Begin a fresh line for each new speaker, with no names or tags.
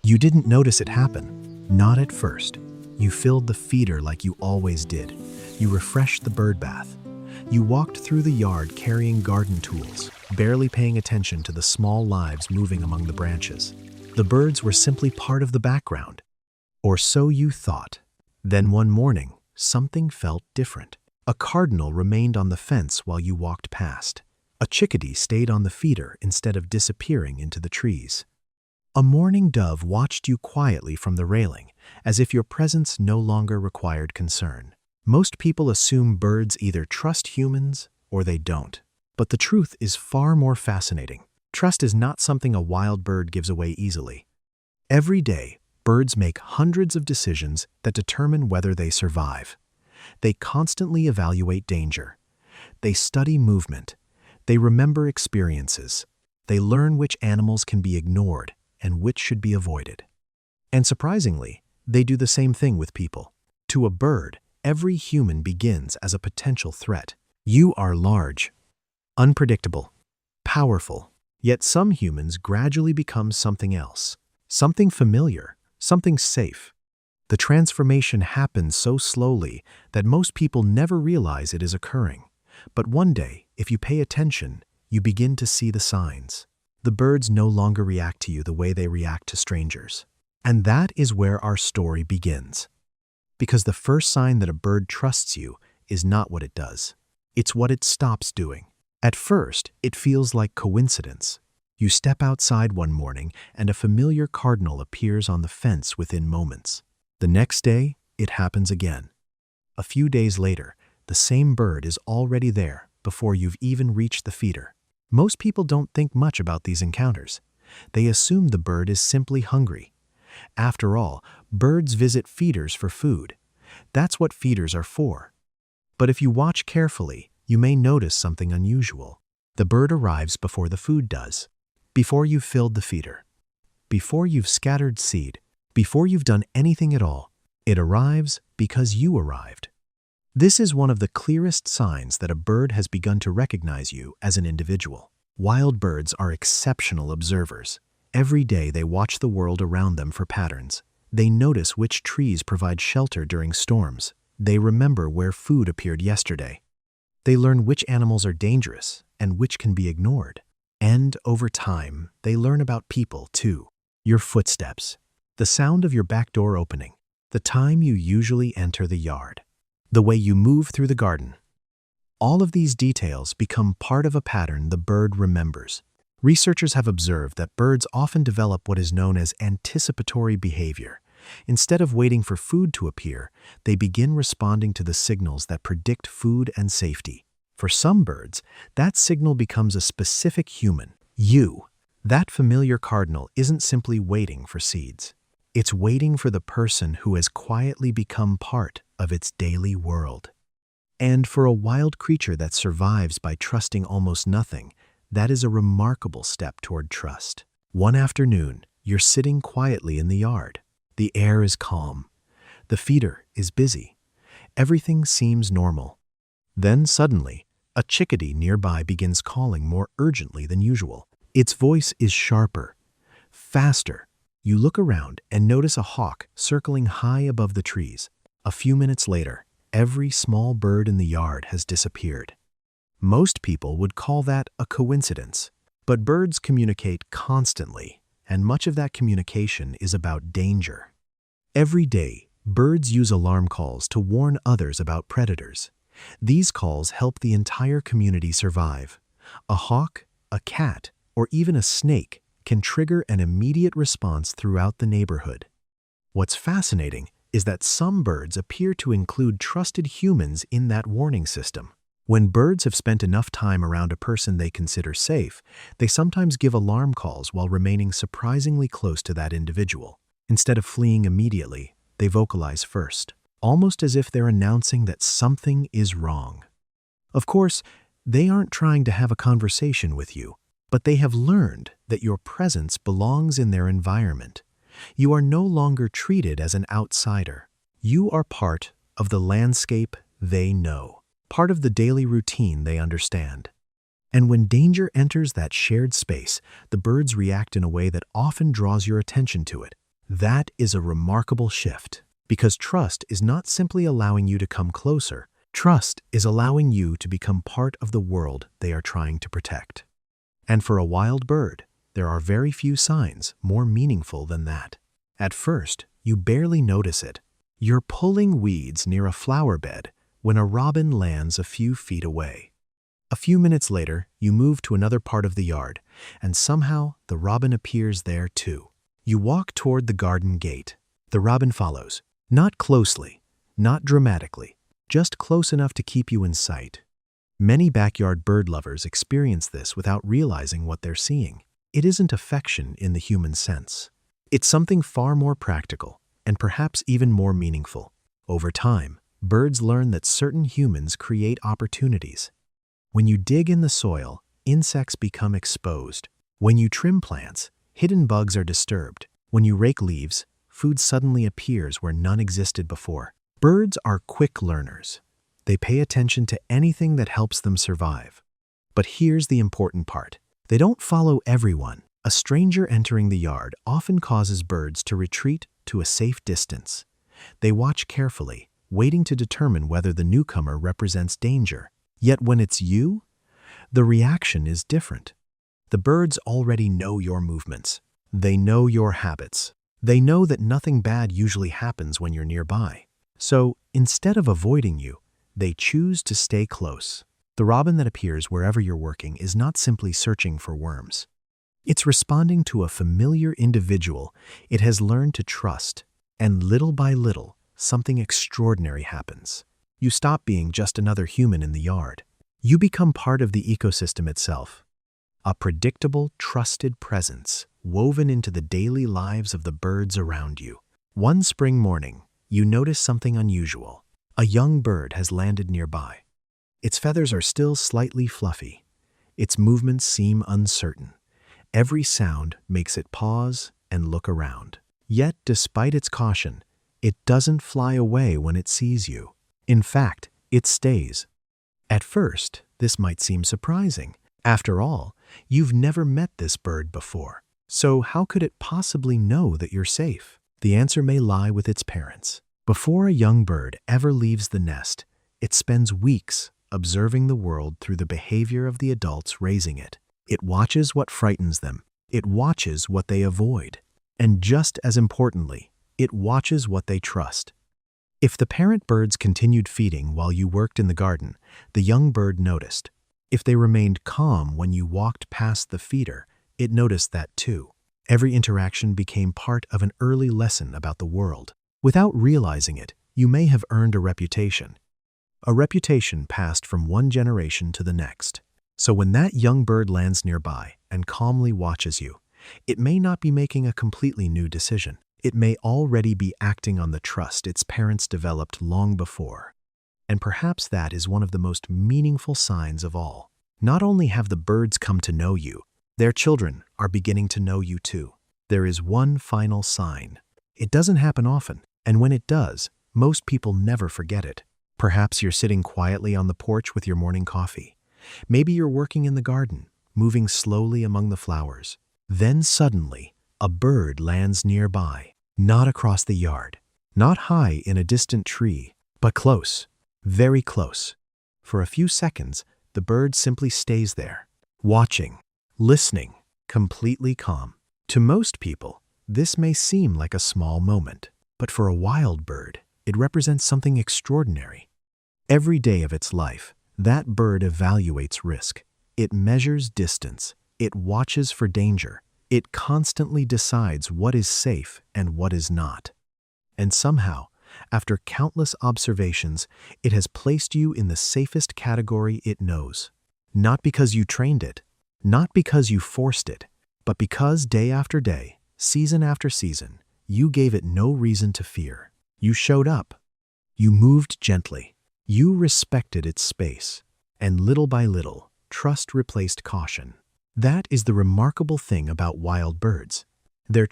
You didn't notice it happen. Not at first. You filled the feeder like you always did. You refreshed the bird bath. You walked through the yard carrying garden tools, barely paying attention to the small lives moving among the branches. The birds were simply part of the background. Or so you thought. Then one morning, something felt different. A cardinal remained on the fence while you walked past. A chickadee stayed on the feeder instead of disappearing into the trees. A mourning dove watched you quietly from the railing, as if your presence no longer required concern. Most people assume birds either trust humans or they don't. But the truth is far more fascinating. Trust is not something a wild bird gives away easily. Every day, birds make hundreds of decisions that determine whether they survive. They constantly evaluate danger. They study movement. They remember experiences. They learn which animals can be ignored and which should be avoided. And surprisingly, they do the same thing with people. To a bird, every human begins as a potential threat. You are large, unpredictable, powerful, yet some humans gradually become something else, something familiar, something safe. The transformation happens so slowly that most people never realize it is occurring. But one day, if you pay attention, you begin to see the signs. The birds no longer react to you the way they react to strangers. And that is where our story begins. Because the first sign that a bird trusts you is not what it does. It's what it stops doing. At first, it feels like coincidence. You step outside one morning and a familiar cardinal appears on the fence within moments. The next day, it happens again. A few days later, the same bird is already there before you've even reached the feeder. Most people don't think much about these encounters. They assume the bird is simply hungry. After all, birds visit feeders for food. That's what feeders are for. But if you watch carefully, you may notice something unusual. The bird arrives before the food does. Before you've filled the feeder. Before you've scattered seed. Before you've done anything at all. It arrives because you arrived. This is one of the clearest signs that a bird has begun to recognize you as an individual. Wild birds are exceptional observers. Every day they watch the world around them for patterns. They notice which trees provide shelter during storms. They remember where food appeared yesterday. They learn which animals are dangerous and which can be ignored. And over time, they learn about people too. Your footsteps, the sound of your back door opening, the time you usually enter the yard, the way you move through the garden. All of these details become part of a pattern the bird remembers. Researchers have observed that birds often develop what is known as anticipatory behavior. Instead of waiting for food to appear, they begin responding to the signals that predict food and safety. For some birds, that signal becomes a specific human. You, that familiar cardinal, isn't simply waiting for seeds. It's waiting for the person who has quietly become part of its daily world. And for a wild creature that survives by trusting almost nothing, that is a remarkable step toward trust. One afternoon, you're sitting quietly in the yard. The air is calm. The feeder is busy. Everything seems normal. Then suddenly, a chickadee nearby begins calling more urgently than usual. Its voice is sharper, faster. You look around and notice a hawk circling high above the trees. A few minutes later, every small bird in the yard has disappeared. Most people would call that a coincidence, but birds communicate constantly, and much of that communication is about danger. Every day, birds use alarm calls to warn others about predators. These calls help the entire community survive. A hawk, a cat, or even a snake can trigger an immediate response throughout the neighborhood. What's fascinating is that some birds appear to include trusted humans in that warning system. When birds have spent enough time around a person they consider safe, they sometimes give alarm calls while remaining surprisingly close to that individual. Instead of fleeing immediately, they vocalize first, almost as if they're announcing that something is wrong. Of course, they aren't trying to have a conversation with you, but they have learned that your presence belongs in their environment. You are no longer treated as an outsider. You are part of the landscape they know, part of the daily routine they understand. And when danger enters that shared space, the birds react in a way that often draws your attention to it. That is a remarkable shift, because trust is not simply allowing you to come closer. Trust is allowing you to become part of the world they are trying to protect. And for a wild bird, there are very few signs more meaningful than that. At first, you barely notice it. You're pulling weeds near a flower bed when a robin lands a few feet away. A few minutes later, you move to another part of the yard, and somehow the robin appears there too. You walk toward the garden gate. The robin follows, not closely, not dramatically, just close enough to keep you in sight. Many backyard bird lovers experience this without realizing what they're seeing. It isn't affection in the human sense. It's something far more practical, and perhaps even more meaningful. Over time, birds learn that certain humans create opportunities. When you dig in the soil, insects become exposed. When you trim plants, hidden bugs are disturbed. When you rake leaves, food suddenly appears where none existed before. Birds are quick learners. They pay attention to anything that helps them survive. But here's the important part. They don't follow everyone. A stranger entering the yard often causes birds to retreat to a safe distance. They watch carefully, waiting to determine whether the newcomer represents danger. Yet when it's you, the reaction is different. The birds already know your movements. They know your habits. They know that nothing bad usually happens when you're nearby. So instead of avoiding you, they choose to stay close. The robin that appears wherever you're working is not simply searching for worms. It's responding to a familiar individual it has learned to trust, and little by little, something extraordinary happens. You stop being just another human in the yard. You become part of the ecosystem itself. A predictable, trusted presence woven into the daily lives of the birds around you. One spring morning, you notice something unusual. A young bird has landed nearby. Its feathers are still slightly fluffy. Its movements seem uncertain. Every sound makes it pause and look around. Yet, despite its caution, it doesn't fly away when it sees you. In fact, it stays. At first, this might seem surprising. After all, you've never met this bird before. So how could it possibly know that you're safe? The answer may lie with its parents. Before a young bird ever leaves the nest, it spends weeks observing the world through the behavior of the adults raising it. It watches what frightens them. It watches what they avoid. And just as importantly, it watches what they trust. If the parent birds continued feeding while you worked in the garden, the young bird noticed. If they remained calm when you walked past the feeder, it noticed that too. Every interaction became part of an early lesson about the world. Without realizing it, you may have earned a reputation. A reputation passed from one generation to the next. So when that young bird lands nearby and calmly watches you, it may not be making a completely new decision. It may already be acting on the trust its parents developed long before. And perhaps that is one of the most meaningful signs of all. Not only have the birds come to know you, their children are beginning to know you too. There is one final sign. It doesn't happen often, and when it does, most people never forget it. Perhaps you're sitting quietly on the porch with your morning coffee. Maybe you're working in the garden, moving slowly among the flowers. Then suddenly, a bird lands nearby, not across the yard, not high in a distant tree, but close, very close. For a few seconds, the bird simply stays there, watching, listening, completely calm. To most people, this may seem like a small moment, but for a wild bird, it represents something extraordinary. Every day of its life, that bird evaluates risk. It measures distance. It watches for danger. It constantly decides what is safe and what is not. And somehow, after countless observations, it has placed you in the safest category it knows. Not because you trained it, not because you forced it, but because day after day, season after season, you gave it no reason to fear. You showed up. You moved gently. You respected its space. And little by little, trust replaced caution. That is the remarkable thing about wild birds. Their